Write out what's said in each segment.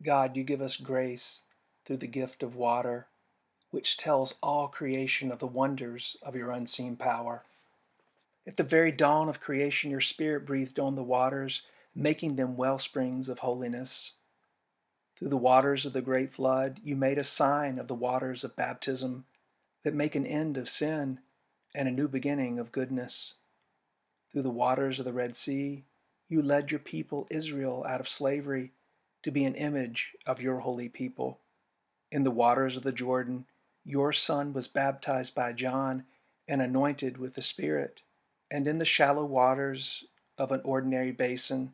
God, you give us grace through the gift of water, which tells all creation of the wonders of your unseen power. At the very dawn of creation, your Spirit breathed on the waters, making them well springs of holiness. Through the waters of the great flood, you made a sign of the waters of baptism that make an end of sin and a new beginning of goodness. Through the waters of the Red Sea, you led your people Israel out of slavery to be an image of your holy people. In the waters of the Jordan, your Son was baptized by John and anointed with the Spirit. And in the shallow waters of an ordinary basin,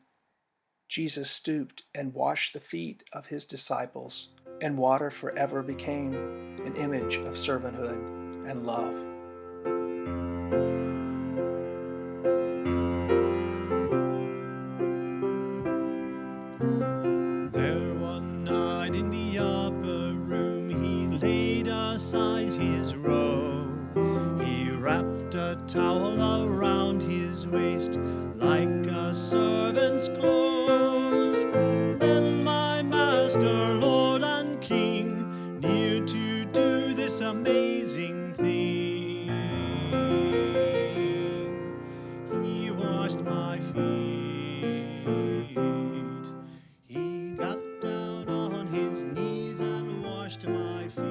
Jesus stooped and washed the feet of his disciples, and water forever became an image of servanthood and love. There one night in the upper room, he laid aside his robe. He wrapped a towel around his waist like a servant's clothes. Then my master, Lord and King, near to do this amazing thing. He washed my feet. He got down on his knees and washed my feet.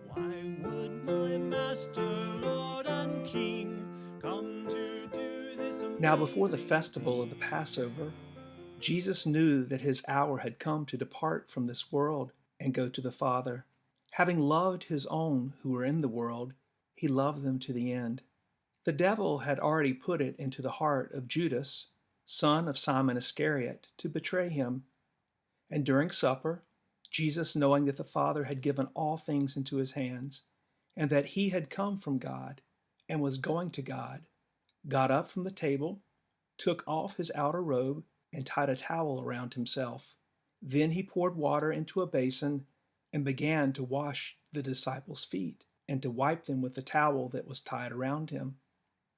Why would my master, Lord and King, come to do this amazing Now, before the festival of the Passover, Jesus knew that his hour had come to depart from this world and go to the Father. Having loved his own who were in the world, he loved them to the end. The devil had already put it into the heart of Judas, son of Simon Iscariot, to betray him. And during supper, Jesus, knowing that the Father had given all things into his hands, and that he had come from God and was going to God, got up from the table, took off his outer robe, and tied a towel around himself. Then he poured water into a basin and began to wash the disciples' feet and to wipe them with the towel that was tied around him.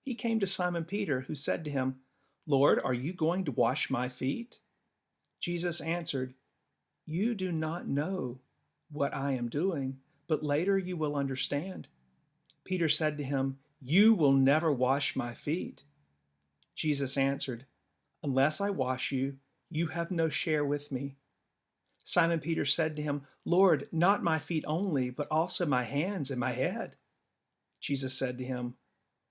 He came to Simon Peter, who said to him, "Lord, are you going to wash my feet?" Jesus answered, "You do not know what I am doing, but later you will understand." Peter said to him, "You will never wash my feet." Jesus answered, "Unless I wash you, you have no share with me." Simon Peter said to him, "Lord, not my feet only, but also my hands and my head." Jesus said to him,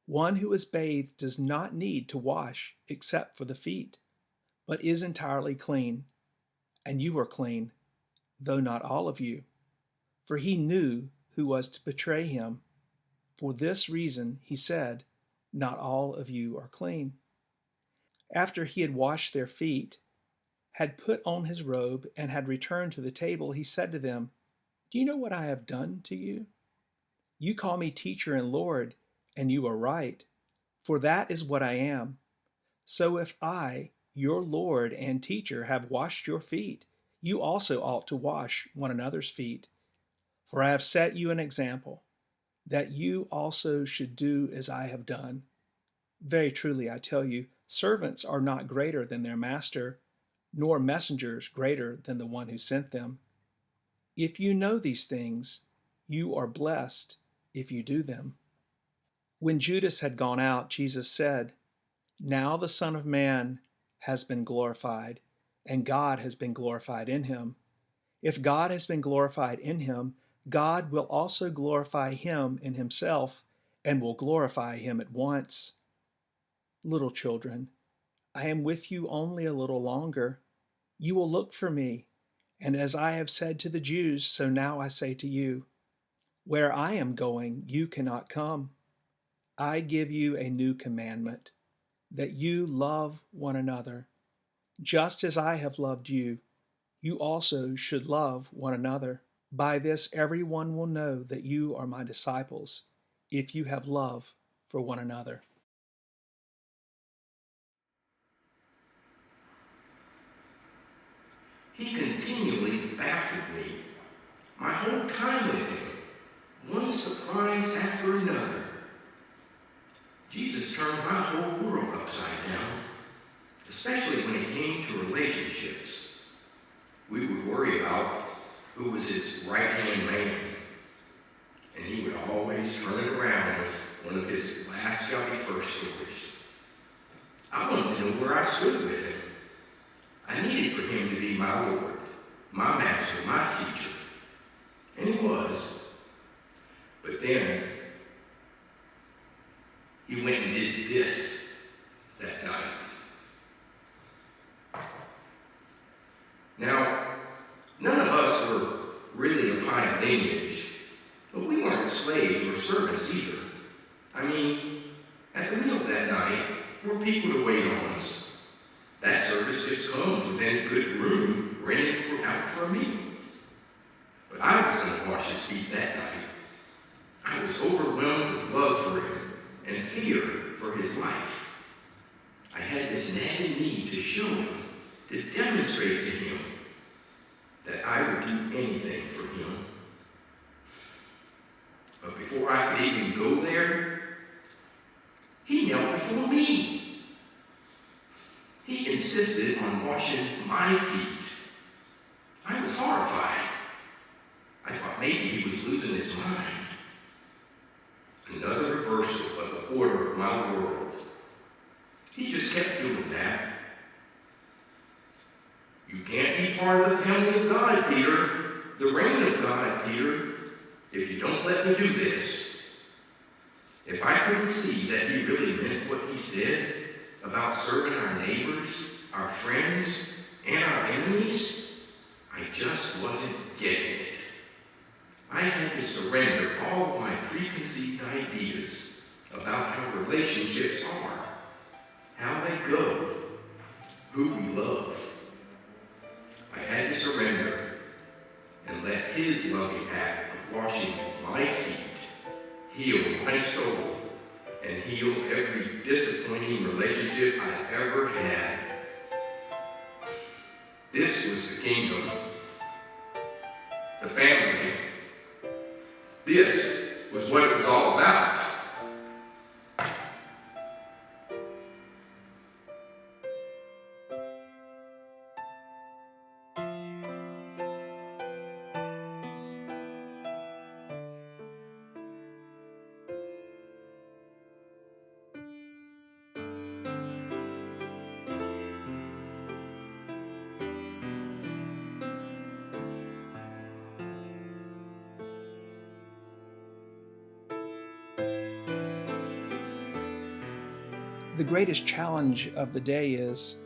"One who is bathed does not need to wash except for the feet, but is entirely clean. And you are clean, though not all of you." For he knew who was to betray him. For this reason he said, "Not all of you are clean." After he had washed their feet, had put on his robe, and had returned to the table, he said to them, "Do you know what I have done to you? You call me teacher and Lord, and you are right, for that is what I am. So if I, your Lord and teacher, have washed your feet, you also ought to wash one another's feet. For I have set you an example, that you also should do as I have done. Very truly, I tell you, servants are not greater than their master, nor messengers greater than the one who sent them. If you know these things, you are blessed if you do them." When Judas had gone out, Jesus said, "Now the Son of Man has been glorified, and God has been glorified in him. If God has been glorified in him, God will also glorify him in himself, and will glorify him at once. Little children, I am with you only a little longer. You will look for me, and as I have said to the Jews, so now I say to you, where I am going, you cannot come. I give you a new commandment, that you love one another. Just as I have loved you, you also should love one another. By this everyone will know that you are my disciples, if you have love for one another." He continually baffled me. My whole time with him, one surprise after another. Jesus turned my whole world upside down, especially when it came to relationships. be my Lord, my master, my teacher. And he was. But then he went and did this that night. Now, none of us were really of high lineage, but we weren't slaves or servants either. I mean, at the meal that night, were people to wait on us. That service just comes within a good room rented out for a meal. But I was going to wash his feet that night. I was overwhelmed with love for him and fear for his life. I had this nagging need to show him, to demonstrate to him that I would do anything for him. But before I could even go there, he knelt before me. He insisted on washing my feet. I was horrified. I thought maybe he was losing his mind. Another reversal of the order of my world. He just kept doing that. You can't be part of the family of God, Peter, the reign of God, Peter, if you don't let me do this. If I couldn't see that he really meant what he said about serving our neighbors, our friends, and our enemies, I just wasn't getting it. I had to surrender all of my preconceived ideas about how relationships are, how they go, who we love. I had to surrender and let his loving act of washing my feet heal my soul and heal every disappointing relationship I ever had. This was the kingdom, the family. This was what it was all about. The greatest challenge of the day is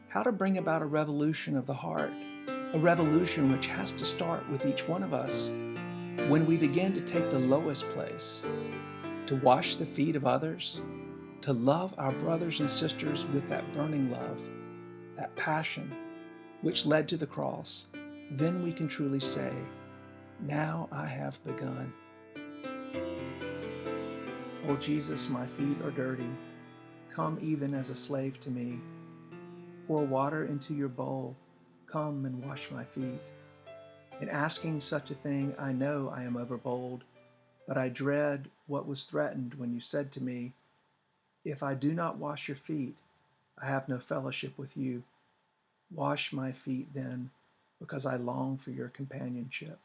how to bring about a revolution of the heart, a revolution which has to start with each one of us when we begin to take the lowest place, to wash the feet of others, to love our brothers and sisters with that burning love, that passion which led to the cross. Then we can truly say, now I have begun. Oh Jesus, my feet are dirty. Come even as a slave to me. Pour water into your bowl. Come and wash my feet. In asking such a thing, I know I am overbold, but I dread what was threatened when you said to me, if I do not wash your feet, I have no fellowship with you. Wash my feet then, because I long for your companionship.